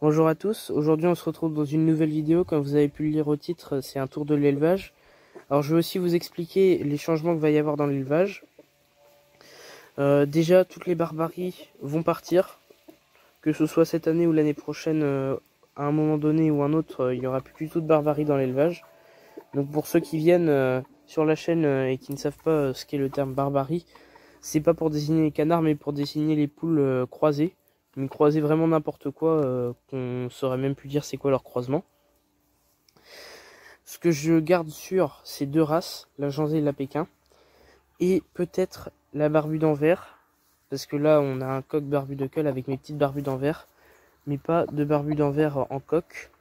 Bonjour à tous, aujourd'hui on se retrouve dans une nouvelle vidéo. Comme vous avez pu le lire au titre, c'est un tour de l'élevage. Alors je vais aussi vous expliquer les changements qu'il va y avoir dans l'élevage. Déjà, toutes les barbaries vont partir, que ce soit cette année ou l'année prochaine, à un moment donné ou un autre, il n'y aura plus du tout de barbarie dans l'élevage. Donc pour ceux qui viennent sur la chaîne et qui ne savent pas ce qu'est le terme barbarie, c'est pas pour désigner les canards mais pour désigner les poules croisées. Mais croiser vraiment n'importe quoi, qu'on saurait même plus dire c'est quoi leur croisement. Ce que je garde sûr, c'est deux races, la Janzé et la Pékin. Et peut-être la Barbu d'Anvers. Parce que là, on a un coq barbu de Coll avec mes petites barbus d'Anvers. Mais pas de barbu d'Anvers en coq.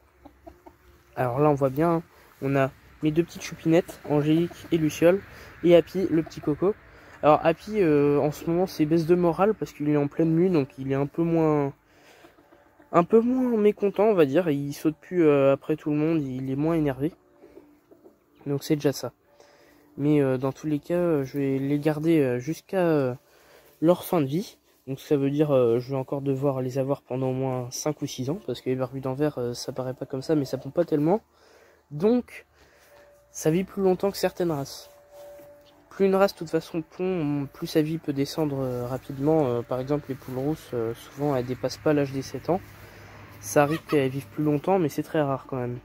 Alors là, on voit bien, hein, on a mes deux petites choupinettes, Angélique et Luciole. Et Happy, le petit coco. Alors Happy, en ce moment, c'est baisse de morale parce qu'il est en pleine lune, donc il est un peu moins mécontent, on va dire. Il saute plus après tout le monde, il est moins énervé. Donc c'est déjà ça. Mais dans tous les cas, je vais les garder jusqu'à leur fin de vie. Donc ça veut dire je vais encore devoir les avoir pendant au moins 5 ou 6 ans. Parce que les barbus d'Anvers, ça paraît pas comme ça, mais ça pompe pas tellement. Donc ça vit plus longtemps que certaines races. Plus une race de toute façon pond, plus sa vie peut descendre rapidement. Par exemple les poules rousses, souvent elles dépassent pas l'âge des 7 ans. Ça arrive qu'elles vivent plus longtemps, mais c'est très rare quand même.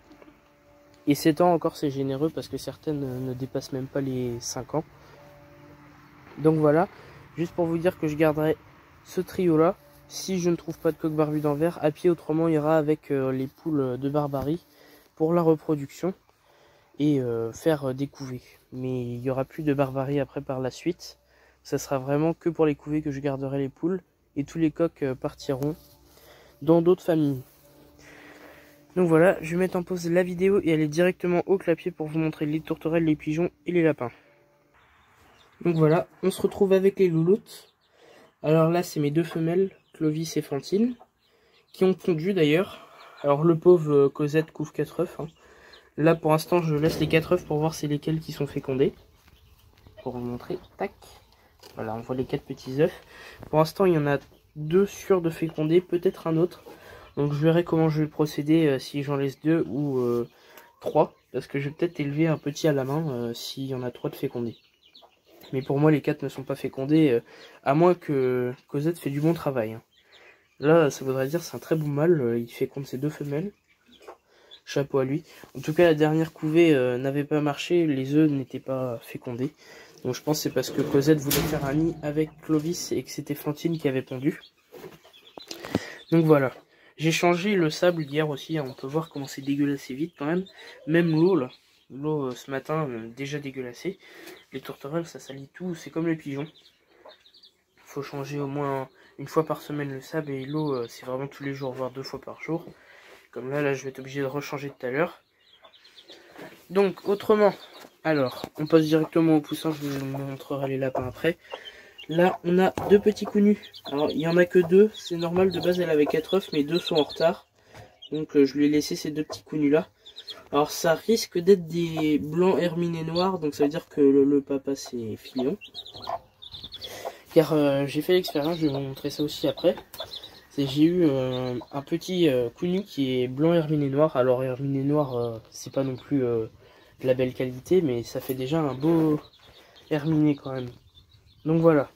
Et 7 ans encore c'est généreux parce que certaines ne dépassent même pas les 5 ans. Donc voilà, juste pour vous dire que je garderai ce trio là. Si je ne trouve pas de coq barbu d'Anvers, Happy autrement ira avec les poules de Barbarie pour la reproduction et faire des couvées. Mais il n'y aura plus de Barbarie après par la suite. Ça sera vraiment que pour les couvées que je garderai les poules. Et tous les coqs partiront dans d'autres familles. Donc voilà, je vais mettre en pause la vidéo et aller directement au clapier pour vous montrer les tourterelles, les pigeons et les lapins. Donc voilà, on se retrouve avec les louloutes. Alors là, c'est mes deux femelles, Clovis et Fantine, qui ont pondu d'ailleurs. Alors le pauvre Cosette couvre 4 œufs. Hein. Là pour l'instant, je laisse les 4 œufs pour voir c'est lesquels qui sont fécondés. Pour vous montrer, tac. Voilà, on voit les 4 petits œufs. Pour l'instant, il y en a 2 sûrs de féconder, peut-être un autre. Donc je verrai comment je vais procéder, si j'en laisse 2 ou 3. Parce que je vais peut-être élever un petit à la main s'il y en a 3 de fécondés. Mais pour moi les 4 ne sont pas fécondés, à moins que Cosette fait du bon travail. Hein. Là ça voudrait dire c'est un très bon mâle, il féconde ses 2 femelles. Chapeau à lui. En tout cas la dernière couvée n'avait pas marché, les œufs n'étaient pas fécondés. Donc je pense que c'est parce que Cosette voulait faire un nid avec Clovis et que c'était Fantine qui avait pondu. Donc voilà. J'ai changé le sable hier aussi, hein. On peut voir comment c'est dégueulassé vite quand même. Même l'eau là, l'eau ce matin déjà dégueulassée. Les tourterelles ça salit tout, c'est comme les pigeons. Faut changer au moins une fois par semaine le sable et l'eau c'est vraiment tous les jours, voire 2 fois par jour. Comme là je vais être obligé de rechanger tout à l'heure. Donc autrement, alors on passe directement au poussin, je vous montrerai les lapins après. Là, on a 2 petits connus. Alors, il n'y en a que 2. C'est normal, de base, elle avait 4 œufs, mais 2 sont en retard. Donc, je lui ai laissé ces 2 petits connus-là. Alors, ça risque d'être des blancs herminés noirs. Donc, ça veut dire que le papa, c'est Fillon. Car j'ai fait l'expérience, je vais vous montrer ça aussi après. J'ai eu un petit connu qui est blanc herminé noir. Alors, herminé noir, c'est pas non plus de la belle qualité, mais ça fait déjà un beau herminé quand même. Donc, voilà.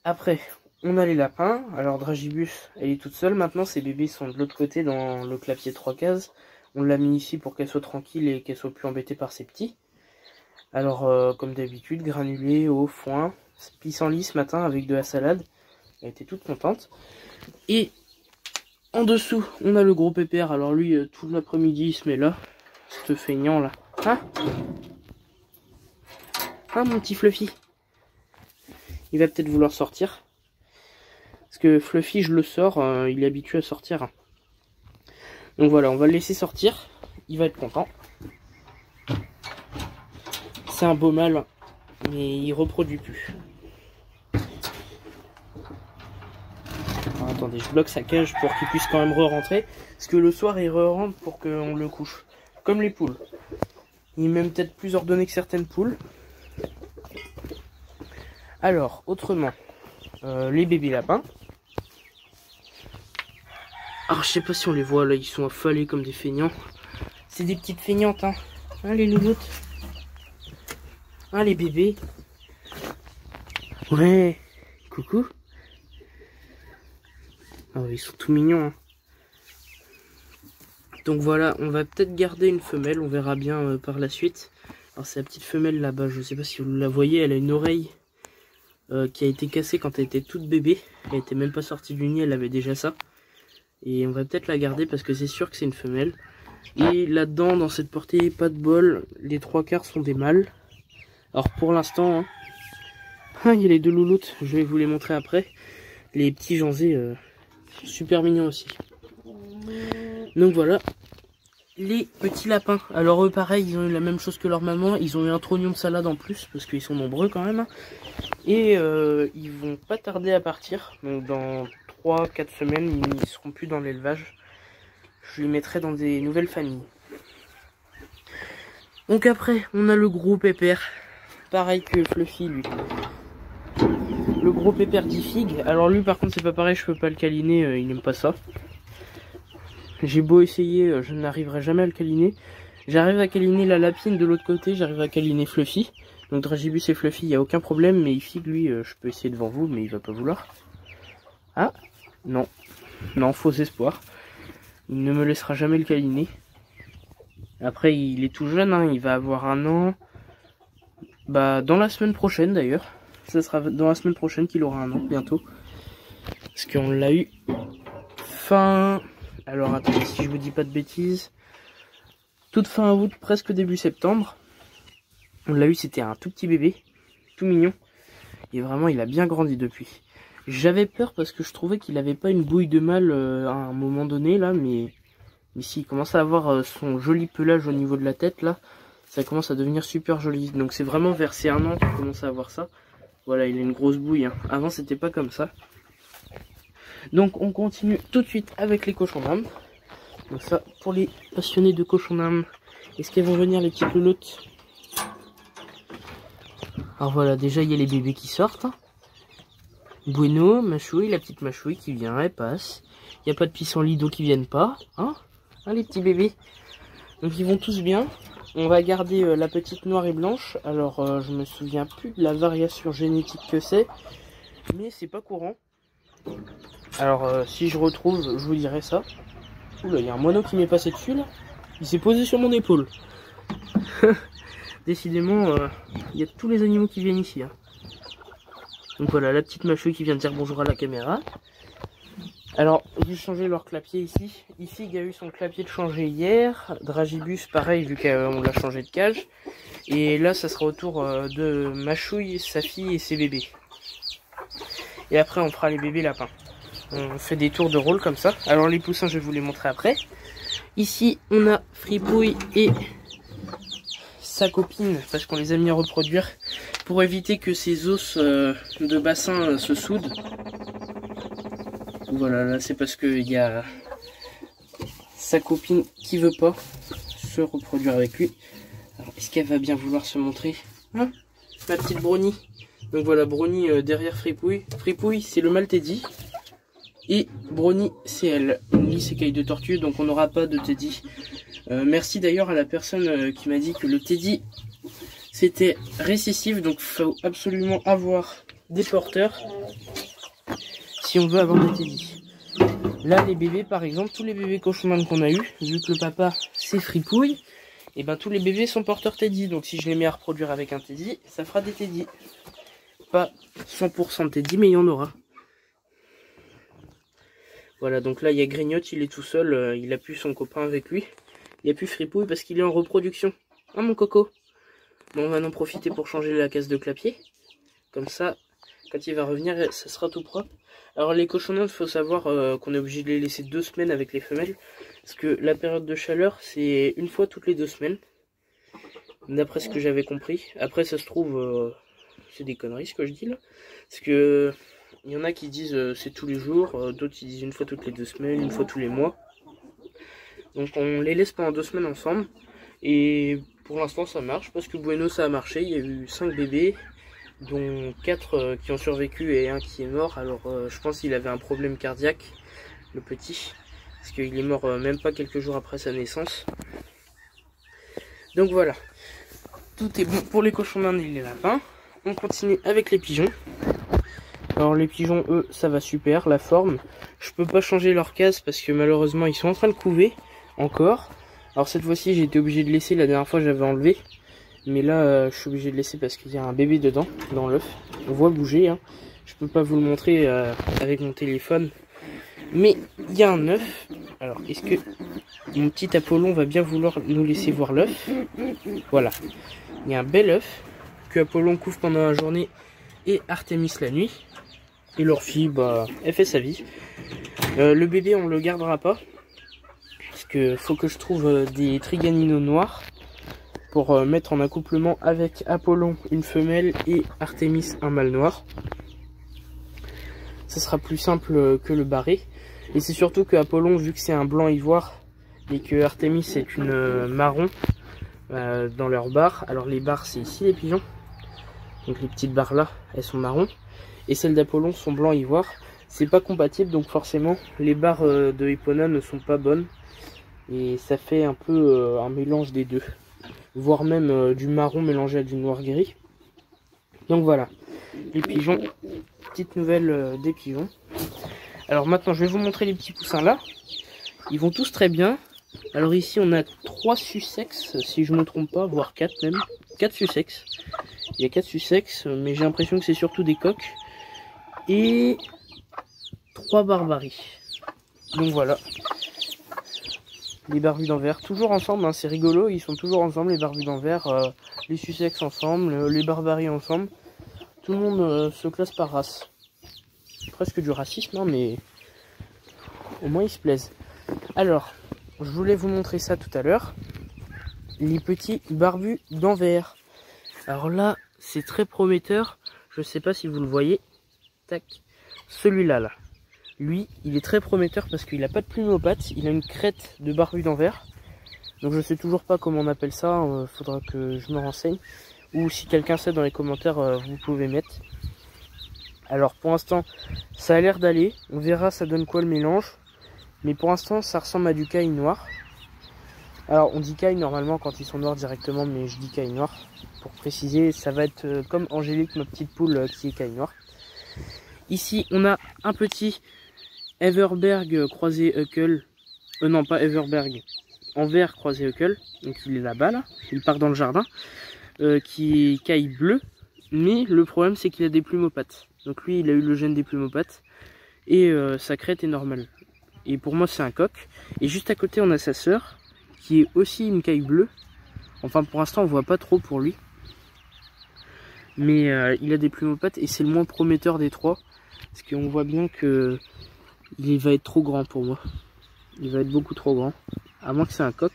Après, on a les lapins. Alors Dragibus, elle est toute seule. Maintenant, ses bébés sont de l'autre côté dans le clapier 3 cases. On l'a mis ici pour qu'elle soit tranquille et qu'elle soit plus embêtée par ses petits. Alors, comme d'habitude, granulé, au foin, pissenlit ce matin avec de la salade. Elle était toute contente. Et en dessous, on a le gros pépère. Alors lui, tout l'après-midi, il se met là. Ce feignant là. Hein? Hein, mon petit Fluffy? Il va peut-être vouloir sortir. Parce que Fluffy, je le sors, il est habitué à sortir. Donc voilà, on va le laisser sortir. Il va être content. C'est un beau mâle, mais il reproduit plus. Alors, attendez, je bloque sa cage pour qu'il puisse quand même re-rentrer. Parce que le soir, il re-rentre pour qu'on le couche. Comme les poules. Il est même peut-être plus ordonné que certaines poules. Alors, autrement, les bébés lapins. Alors je sais pas si on les voit là, ils sont affalés comme des feignants. C'est des petites feignantes, hein, les louloutes. Les bébés. Ouais, coucou. Ah oui, ils sont tout mignons, hein. Donc voilà, on va peut-être garder une femelle, on verra bien par la suite. Alors c'est la petite femelle là-bas, je sais pas si vous la voyez, elle a une oreille qui a été cassée quand elle était toute bébé. Elle était même pas sortie du nid, elle avait déjà ça. Et on va peut-être la garder parce que c'est sûr que c'est une femelle. Et là-dedans, dans cette portée, pas de bol, les 3/4 sont des mâles. Alors pour l'instant, hein, il y a les deux louloutes, je vais vous les montrer après. Les petits janzés, super mignons aussi. Donc voilà, les petits lapins. Alors eux pareil, ils ont eu la même chose que leur maman, ils ont eu un trognon de salade en plus, parce qu'ils sont nombreux quand même. Et ils vont pas tarder à partir, donc dans 3-4 semaines, ils seront plus dans l'élevage. Je les mettrai dans des nouvelles familles. Donc après, on a le gros pépère, pareil que Fluffy lui. Le gros pépère d'Ifig, alors lui par contre c'est pas pareil, je peux pas le câliner, il n'aime pas ça. J'ai beau essayer, je n'arriverai jamais à le câliner. J'arrive à câliner la lapine de l'autre côté, j'arrive à câliner Fluffy. Donc Dragibus et Fluffy, il n'y a aucun problème, mais Ifig lui, je peux essayer devant vous, mais il va pas vouloir. Ah, non. Non, faux espoir. Il ne me laissera jamais le câliner. Après, il est tout jeune, hein, il va avoir 1 an. Bah, dans la semaine prochaine d'ailleurs. Ce sera dans la semaine prochaine qu'il aura 1 an, bientôt. Parce qu'on l'a eu fin... Alors attendez, si je vous dis pas de bêtises. Toute fin août, presque début septembre. On l'a eu, c'était un tout petit bébé. Tout mignon. Et vraiment, il a bien grandi depuis. J'avais peur parce que je trouvais qu'il avait pas une bouille de mâle à un moment donné, là. Mais si, il commence à avoir son joli pelage au niveau de la tête, là. Ça commence à devenir super joli. Donc c'est vraiment vers ses 1 an qu'il commence à avoir ça. Voilà, il a une grosse bouille, hein. Avant, c'était pas comme ça. Donc on continue tout de suite avec les cochons d'Inde. Donc ça, pour les passionnés de cochons d'Inde, est-ce qu'elles vont venir les petites louloutes? Alors voilà, déjà il y a les bébés qui sortent. Bueno, Machouille, la petite Machouille qui vient, elle passe. Il n'y a pas de pissenlit d'eau qui viennent pas. Hein, les petits bébés. Donc ils vont tous bien. On va garder la petite noire et blanche. Alors je me souviens plus de la variation génétique que c'est. Mais c'est pas courant. Alors si je retrouve, je vous dirai ça. Oula, il y a un moineau qui m'est passé dessus là. Il s'est posé sur mon épaule. Décidément, il y a tous les animaux qui viennent ici. Hein. Donc voilà, la petite Machouille qui vient de dire bonjour à la caméra. Alors, j'ai changé leur clapier ici. Ici, il y a eu son clapier de changer hier. Dragibus, pareil, vu qu'on l'a changé de cage. Et là, ça sera au tour de Machouille, sa fille et ses bébés. Et après, on fera les bébés lapins. On fait des tours de rôle comme ça. Alors, les poussins, je vais vous les montrer après. Ici, on a Fripouille et sa copine, parce qu'on les a mis à reproduire, pour éviter que ces os de bassin se soudent. Voilà, là c'est parce qu'il y a sa copine qui veut pas se reproduire avec lui. Alors, est-ce qu'elle va bien vouloir se montrer, hein, ma petite Brownie? Donc voilà, Brownie derrière Fripouille. Fripouille, c'est le mâle Teddy. Et Brownie, c'est elle. Une lisse écaille de tortue, donc on n'aura pas de Teddy. Merci d'ailleurs à la personne qui m'a dit que le Teddy, c'était récessif, donc il faut absolument avoir des porteurs si on veut avoir des Teddy. Là, les bébés, par exemple, tous les bébés cochons d'Inde qu'on a eu, vu que le papa, c'est Fripouille, et ben tous les bébés sont porteurs Teddy. Donc si je les mets à reproduire avec un Teddy, ça fera des Teddy. Pas 100% de Teddy, mais il y en aura. Voilà, donc là, il y a Grignotte, il est tout seul, il a plus son copain avec lui. Il n'y a plus Fripouille parce qu'il est en reproduction. Hein, mon coco? Bon, on va en profiter pour changer la caisse de clapier. Comme ça, quand il va revenir, ça sera tout propre. Alors, les cochons d'Inde, il faut savoir qu'on est obligé de les laisser 2 semaines avec les femelles. Parce que la période de chaleur, c'est 1 fois toutes les 2 semaines. D'après ce que j'avais compris. Après, ça se trouve, c'est des conneries ce que je dis là. Parce que il y en a qui disent c'est tous les jours. D'autres, ils disent 1 fois toutes les 2 semaines, 1 fois tous les mois. Donc on les laisse pendant 2 semaines ensemble. Et pour l'instant ça marche parce que Bueno ça a marché. Il y a eu 5 bébés, dont 4 qui ont survécu et 1 qui est mort. Alors je pense qu'il avait un problème cardiaque, le petit. parce qu'il est mort même pas quelques jours après sa naissance. Donc voilà, tout est bon pour les cochons d'Inde et les lapins. On continue avec les pigeons. Alors les pigeons, eux, ça va super, la forme. Je peux pas changer leur case parce que malheureusement ils sont en train de couver encore. Alors cette fois-ci j'ai été obligé de laisser, la dernière fois j'avais enlevé. Mais là je suis obligé de laisser parce qu'il y a un bébé dedans, dans l'œuf. On voit bouger, hein. Je peux pas vous le montrer avec mon téléphone. Mais il y a un œuf. Alors est-ce que mon petit Apollon va bien vouloir nous laisser voir l'œuf? Voilà. Il y a un bel œuf que Apollon couvre pendant la journée et Artémis la nuit. Et leur fille, bah, elle fait sa vie. Le bébé, on le gardera pas. Parce que faut que je trouve des triganinos noirs pour mettre en accouplement avec Apollon une femelle et Artémis un mâle noir. Ça sera plus simple que le barré. Et c'est surtout que Apollon, vu que c'est un blanc ivoire et que Artémis est une marron dans leur barre. Alors les barres, c'est ici les pigeons. Donc les petites barres là, elles sont marron. Et celles d'Apollon sont blanc ivoire. C'est pas compatible, donc forcément les barres de Epona ne sont pas bonnes. Et ça fait un peu un mélange des deux. Voire même du marron mélangé à du noir gris. Donc voilà, les pigeons, petite nouvelle des pigeons. Alors maintenant je vais vous montrer les petits poussins là. Ils vont tous très bien. Alors ici on a 3 Sussex, si je ne me trompe pas, voire 4 même. 4 Sussex. Il y a 4 Sussex, mais j'ai l'impression que c'est surtout des coqs. Et 3 Barbaries. Donc voilà. Les barbus d'Anvers, toujours ensemble, hein, c'est rigolo, ils sont toujours ensemble, les barbus d'Anvers, les Sussex ensemble, les Barbaries ensemble. Tout le monde se classe par race. Presque du racisme, hein, mais au moins ils se plaisent. Alors, je voulais vous montrer ça tout à l'heure. Les petits barbus d'Anvers. Alors là, c'est très prometteur. Je sais pas si vous le voyez. Tac. Celui-là, là. Lui, il est très prometteur parce qu'il n'a pas de plume aux pattes. Il a une crête de barbu d'Anvers. Donc je sais toujours pas comment on appelle ça. Faudra que je me renseigne. Ou si quelqu'un sait dans les commentaires, vous pouvez mettre. Alors pour l'instant, ça a l'air d'aller. On verra ça donne quoi le mélange. Mais pour l'instant, ça ressemble à du caille noir. Alors on dit caille normalement quand ils sont noirs directement, mais je dis caille noir. Pour préciser, ça va être comme Angélique, ma petite poule qui est caille noir. Ici, on a un petit Everberg croisé Huckel. Non, pas Everberg. Anvers croisé Huckel. Donc il est là-bas, là. Il part dans le jardin. Qui est caille bleu. Mais le problème, c'est qu'il a des plumes aux pattes. Donc lui, il a eu le gène des plumes aux pattes. Et sa crête est normale. Et pour moi, c'est un coq. Et juste à côté, on a sa sœur, qui est aussi une caille bleue. Enfin, pour l'instant, on voit pas trop pour lui. Mais il a des plumes aux pattes et c'est le moins prometteur des trois. Parce qu'on voit bien que il va être trop grand pour moi. Il va être beaucoup trop grand. À moins que c'est un coq.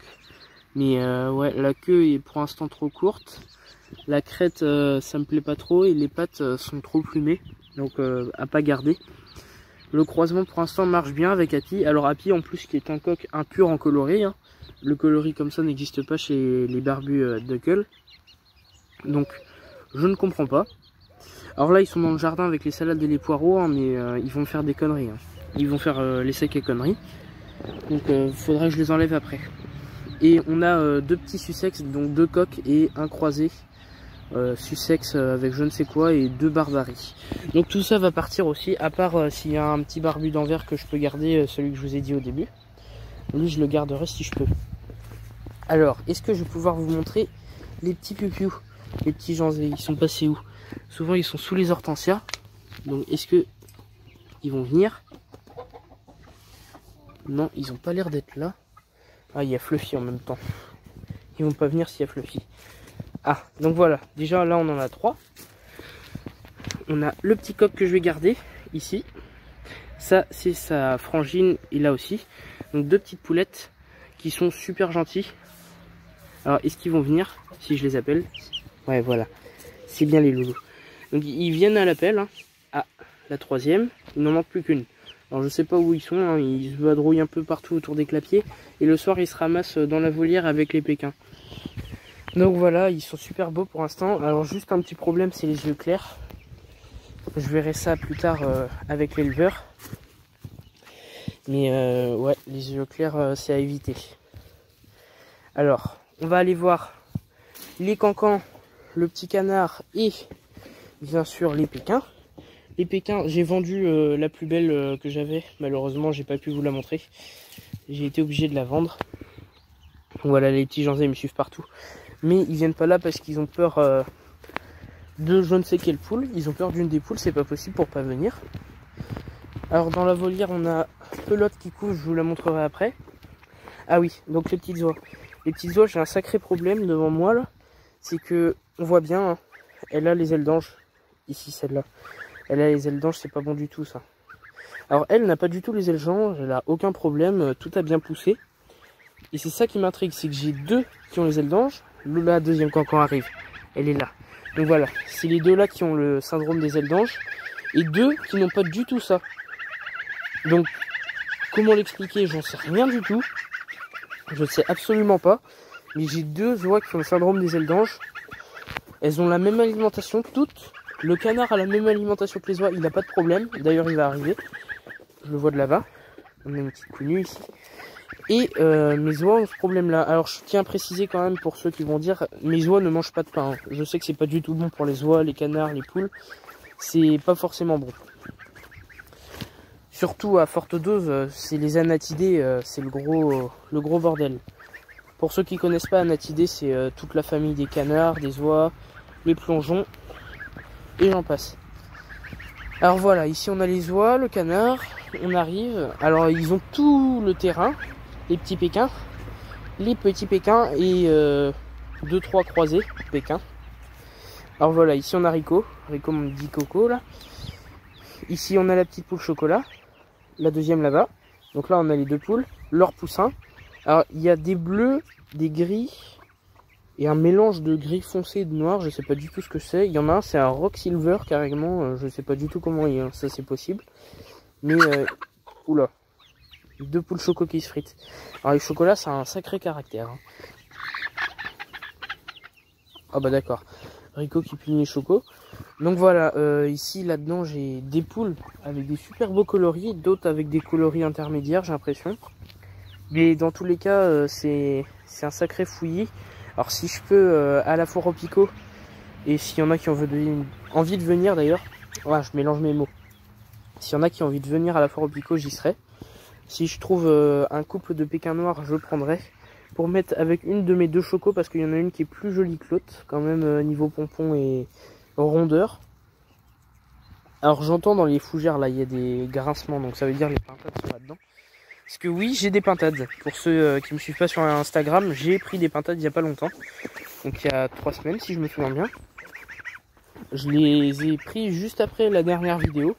Mais ouais, la queue est pour l'instant trop courte. La crête, ça me plaît pas trop. Et les pattes sont trop plumées. Donc à pas garder. Le croisement pour l'instant marche bien avec Happy. Alors Happy en plus qui est un coq impur en coloris. Hein. Le coloris comme ça n'existe pas chez les barbus d'Huckel. Donc je ne comprends pas. Alors là ils sont dans le jardin avec les salades et les poireaux. Hein, mais ils vont faire des conneries. Hein. Ils vont faire les secs et conneries. Donc faudra que je les enlève après. Et on a deux petits Sussex, donc deux coqs et un croisé. Sussex avec je ne sais quoi et deux Barbaries. Donc tout ça va partir aussi, à part s'il y a un petit barbu d'Anvers que je peux garder, celui que je vous ai dit au début. Lui je le garderai si je peux. Alors, est-ce que je vais pouvoir vous montrer les petits pupious, les petits janviers, ils sont passés où? Souvent ils sont sous les hortensias. Donc est-ce que ils vont venir? Non, ils ont pas l'air d'être là. Ah, il y a Fluffy en même temps. Ils vont pas venir s'il y a Fluffy. Ah, donc voilà, déjà là on en a 3. On a le petit coq que je vais garder, ici. Ça, c'est sa frangine, et là aussi. Donc deux petites poulettes qui sont super gentilles. Alors, est-ce qu'ils vont venir, si je les appelle? Ouais, voilà. C'est bien les loulous. Donc ils viennent à l'appel. Hein. Ah, la troisième. Il n'en manque plus qu'une. Alors je sais pas où ils sont, hein. Ils se vadrouillent un peu partout autour des clapiers. Et le soir, ils se ramassent dans la volière avec les pékins. Donc voilà, ils sont super beaux pour l'instant. Alors juste un petit problème, c'est les yeux clairs. Je verrai ça plus tard avec l'éleveur. Mais ouais, les yeux clairs, c'est à éviter. Alors, on va aller voir les cancans, le petit canard et bien sûr les pékins. Les pékins, j'ai vendu la plus belle que j'avais. Malheureusement, j'ai pas pu vous la montrer. J'ai été obligé de la vendre. Voilà, les petits janzés me suivent partout. Mais ils viennent pas là parce qu'ils ont peur de je ne sais quelle poule. Ils ont peur d'une des poules, c'est pas possible pour pas venir. Alors dans la volière, on a Pelote qui couche, je vous la montrerai après. Ah oui, donc les petites oies. Les petites oies, j'ai un sacré problème devant moi là. C'est que, on voit bien, hein, elle a les ailes d'ange. Ici, celle-là. Elle a les ailes d'ange, c'est pas bon du tout ça. Alors elle n'a pas du tout les ailes d'ange, elle a aucun problème, tout a bien poussé. Et c'est ça qui m'intrigue, c'est que j'ai deux qui ont les ailes d'ange. La deuxième cancan arrive, elle est là. Donc voilà, c'est les deux là qui ont le syndrome des ailes d'ange. Et deux qui n'ont pas du tout ça. Donc, comment l'expliquer, j'en sais rien du tout. Je ne sais absolument pas. Mais j'ai deux oies qui ont le syndrome des ailes d'ange. Elles ont la même alimentation, toutes. Le canard a la même alimentation que les oies, il n'a pas de problème. D'ailleurs, il va arriver. Je le vois de là-bas. On a une petite quenouille ici. Et mes oies ont ce problème-là. Alors, je tiens à préciser quand même pour ceux qui vont dire, mes oies ne mangent pas de pain. Hein. Je sais que c'est pas du tout bon pour les oies, les canards, les poules. C'est pas forcément bon. Surtout à forte dose, c'est les anatidés, c'est le gros bordel. Pour ceux qui connaissent pas anatidés, c'est toute la famille des canards, des oies, les plongeons, et j'en passe. Alors voilà, ici on a les oies, le canard, on arrive. Alors ils ont tout le terrain, les petits pékins, et 2-3 croisés pékins. Alors voilà, ici on a Rico on dit Coco là. Ici on a la petite poule chocolat, la deuxième là-bas. Donc là on a les deux poules, leurs poussins. Alors il y a des bleus, des gris et un mélange de gris foncé et de noir, je sais pas du tout ce que c'est. Il y en a un, c'est un rock silver carrément, je sais pas du tout comment ça c'est possible. Mais oula, deux poules choco qui se fritent. Alors les chocolats, ça a un sacré caractère. Hein. Ah bah d'accord, Rico qui punit les chocos. Donc voilà, ici là-dedans j'ai des poules avec des super beaux coloris, d'autres avec des coloris intermédiaires, j'ai l'impression. Mais dans tous les cas, c'est un sacré fouillis. Alors si je peux à la foire au picot, et s'il y en a qui ont envie de venir d'ailleurs, voilà, je mélange mes mots. S'il y en a qui ont envie de venir à la foire au picot, j'y serai. Si je trouve un couple de pékins noirs, je prendrai. Pour mettre avec une de mes deux chocos, parce qu'il y en a une qui est plus jolie que l'autre, quand même niveau pompon et rondeur. Alors j'entends dans les fougères là, il y a des grincements, donc ça veut dire les pintades sont là-dedans. Parce que oui, j'ai des pintades. Pour ceux qui me suivent pas sur Instagram, j'ai pris des pintades il y a pas longtemps. Donc il y a 3 semaines si je me souviens bien. Je les ai pris juste après la dernière vidéo.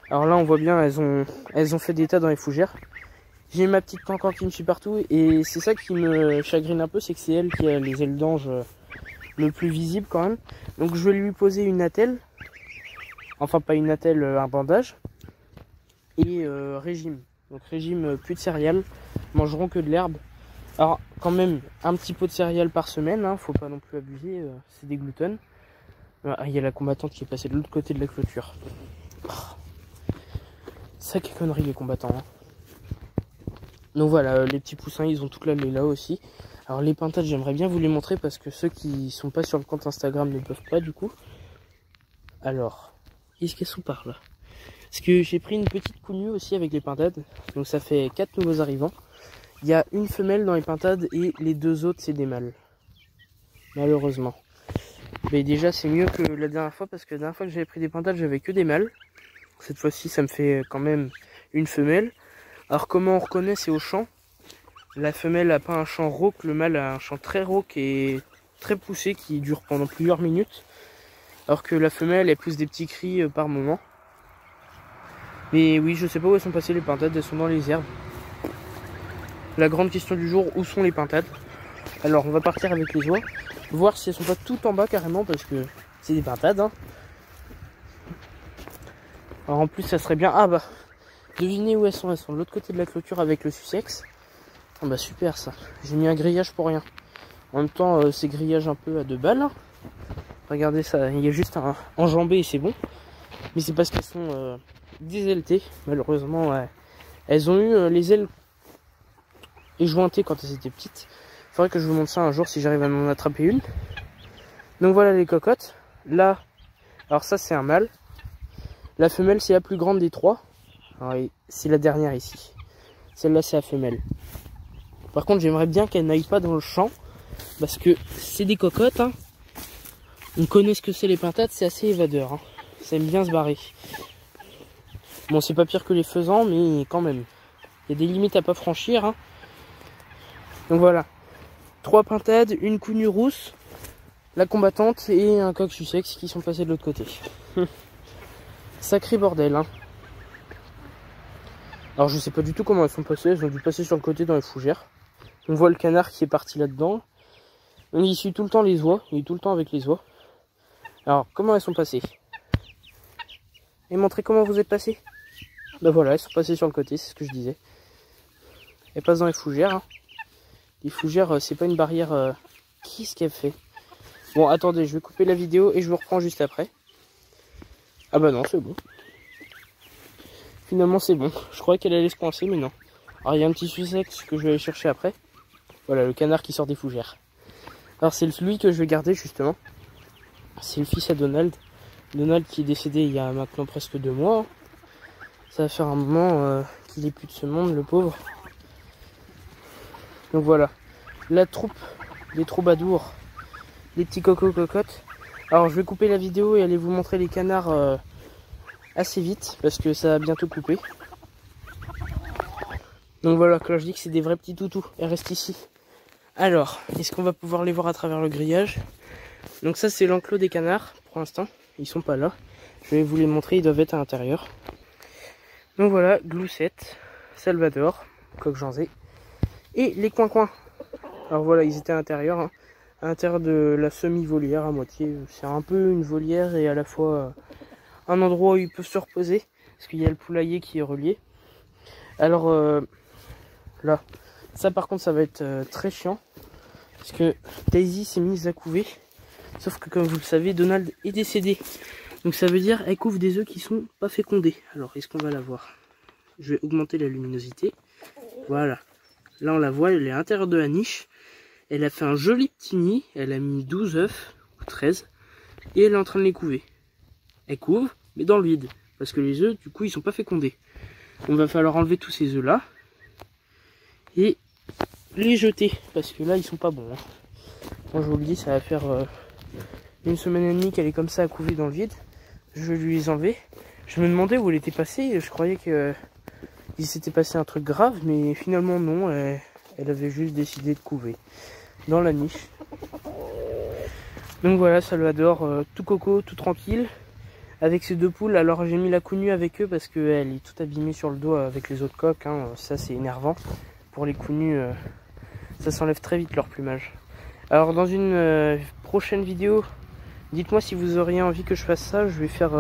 Alors là on voit bien, elles ont fait des tas dans les fougères. J'ai ma petite cancan qui me suit partout et c'est ça qui me chagrine un peu, c'est que c'est elle qui a les ailes d'ange le plus visible quand même. Donc je vais lui poser une attelle, enfin pas une attelle, un bandage et régime. Donc régime plus de céréales, mangeront que de l'herbe. Alors quand même un petit pot de céréales par semaine, hein, faut pas non plus abuser, c'est des gluten. Ah, il y a la combattante qui est passée de l'autre côté de la clôture. Oh. Sacrée connerie les combattants. Hein. Donc voilà, les petits poussins, ils ont toute la là aussi. Alors les pintades, j'aimerais bien vous les montrer parce que ceux qui sont pas sur le compte Instagram ne peuvent pas du coup. Alors, qu'est-ce qu'elles sont par là? Parce que j'ai pris une petite counue aussi avec les pintades. Donc ça fait 4 nouveaux arrivants. Il y a une femelle dans les pintades et les deux autres c'est des mâles. Malheureusement. Mais déjà c'est mieux que la dernière fois parce que la dernière fois que j'avais pris des pintades j'avais que des mâles. Cette fois-ci ça me fait quand même une femelle. Alors comment on reconnaît, c'est au chant. La femelle n'a pas un chant rauque, le mâle a un chant très rauque et très poussé qui dure pendant plusieurs minutes. Alors que la femelle elle pousse des petits cris par moment. Mais oui, je sais pas où elles sont passées les pintades, elles sont dans les herbes. La grande question du jour, où sont les pintades? Alors on va partir avec les oies, voir si elles sont pas toutes en bas carrément parce que c'est des pintades. Hein. Alors en plus ça serait bien, ah bah, devinez où elles sont de l'autre côté de la clôture avec le sussex. Ah bah super ça, j'ai mis un grillage pour rien. En même temps c'est grillage un peu à 2 balles. Hein. Regardez ça, il y a juste un enjambé et c'est bon. Mais c'est parce qu'elles sont désailletées, malheureusement ouais. Elles ont eu les ailes éjointées quand elles étaient petites. Il faudrait que je vous montre ça un jour si j'arrive à en attraper une. Donc voilà les cocottes. Là, alors ça c'est un mâle. La femelle c'est la plus grande des trois. C'est la dernière ici. Celle-là c'est la femelle. Par contre j'aimerais bien qu'elle n'aille pas dans le champ. Parce que c'est des cocottes. Hein. On connaît ce que c'est les pintades, c'est assez évadeur. Hein. Ça aime bien se barrer. Bon c'est pas pire que les faisans mais quand même. Il y a des limites à pas franchir. Hein. Donc voilà. 3 pintades, une counue rousse, la combattante et un coq sussex qui sont passés de l'autre côté. Sacré bordel. Hein. Alors je sais pas du tout comment elles sont passées. Elles ont dû passer sur le côté dans les fougères. On voit le canard qui est parti là-dedans. Il suit tout le temps les oies. Il est tout le temps avec les oies. Alors comment elles sont passées? Et montrez comment vous êtes passé. Ben voilà, elles sont passées sur le côté, c'est ce que je disais. Elles passent dans les fougères. Hein. Les fougères, c'est pas une barrière. Qu'est-ce qu'elle fait? Bon, attendez, je vais couper la vidéo et je vous reprends juste après. Ah bah non, c'est bon. Finalement, c'est bon. Je croyais qu'elle allait se coincer, mais non. Alors, il y a un petit sussex que je vais aller chercher après. Voilà, le canard qui sort des fougères. Alors, c'est celui que je vais garder, justement. C'est le fils à Donald. Donald qui est décédé il y a maintenant presque 2 mois. Ça va faire un moment qu'il est plus de ce monde, le pauvre. Donc voilà, la troupe des troubadours, les petits cocos cocottes. Alors je vais couper la vidéo et aller vous montrer les canards assez vite parce que ça va bientôt couper. Donc voilà, quand je dis que c'est des vrais petits toutous, elles restent ici. Alors, est-ce qu'on va pouvoir les voir à travers le grillage? Donc ça c'est l'enclos des canards pour l'instant, ils sont pas là. Je vais vous les montrer, ils doivent être à l'intérieur. Donc voilà, Gloucette, Salvador, coq Janzé. Et les coins-coins. Alors voilà, ils étaient à l'intérieur. Hein, à l'intérieur de la semi-volière à moitié. C'est un peu une volière et à la fois un endroit où ils peuvent se reposer. Parce qu'il y a le poulailler qui est relié. Alors là, ça par contre ça va être très chiant. Parce que Daisy s'est mise à couver. Sauf que comme vous le savez, Donald est décédé. Donc ça veut dire qu'elle couve des œufs qui sont pas fécondés. Alors est-ce qu'on va la voir? Je vais augmenter la luminosité. Voilà. Là on la voit, elle est à l'intérieur de la niche. Elle a fait un joli petit nid. Elle a mis 12 œufs, ou 13. Et elle est en train de les couver. Elle couve, mais dans le vide. Parce que les œufs, du coup, ils sont pas fécondés. On va falloir enlever tous ces œufs là. Et les jeter. Parce que là, ils sont pas bons. Hein. Moi, je vous le dis, ça va faire 1 semaine et demie qu'elle est comme ça à couver dans le vide. Je vais lui les enlever. Je me demandais où elle était passée. Je croyais que il s'était passé un truc grave, mais finalement non, elle avait juste décidé de couver dans la niche. Donc voilà, Salvador, tout coco, tout tranquille, avec ses 2 poules. Alors j'ai mis la counue avec eux parce qu'elle est toute abîmée sur le dos avec les autres coques, hein. Ça c'est énervant. Pour les counues, ça s'enlève très vite leur plumage. Alors dans une prochaine vidéo, dites-moi si vous auriez envie que je fasse ça. Je vais faire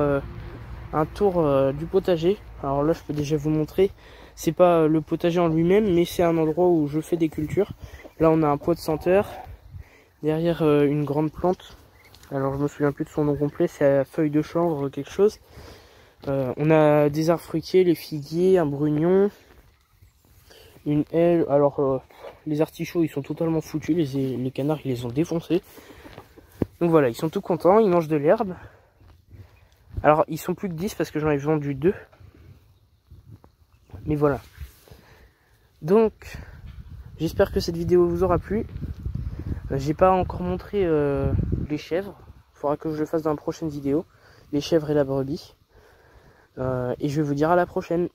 un tour du potager. Alors là je peux déjà vous montrer, c'est pas le potager en lui-même, mais c'est un endroit où je fais des cultures. Là on a un pot de senteur, derrière une grande plante, alors je me souviens plus de son nom complet, c'est la feuille de chanvre quelque chose. On a des arbres fruitiers, les figuiers, un brugnon, une aile. Alors les artichauts ils sont totalement foutus, les canards ils les ont défoncés. Donc voilà, ils sont tout contents, ils mangent de l'herbe. Alors ils sont plus que 10 parce que j'en ai vendu 2. Mais voilà. Donc j'espère que cette vidéo vous aura plu. J'ai pas encore montré les chèvres. Il faudra que je le fasse dans la prochaine vidéo. Les chèvres et la brebis. Et je vais vous dire à la prochaine.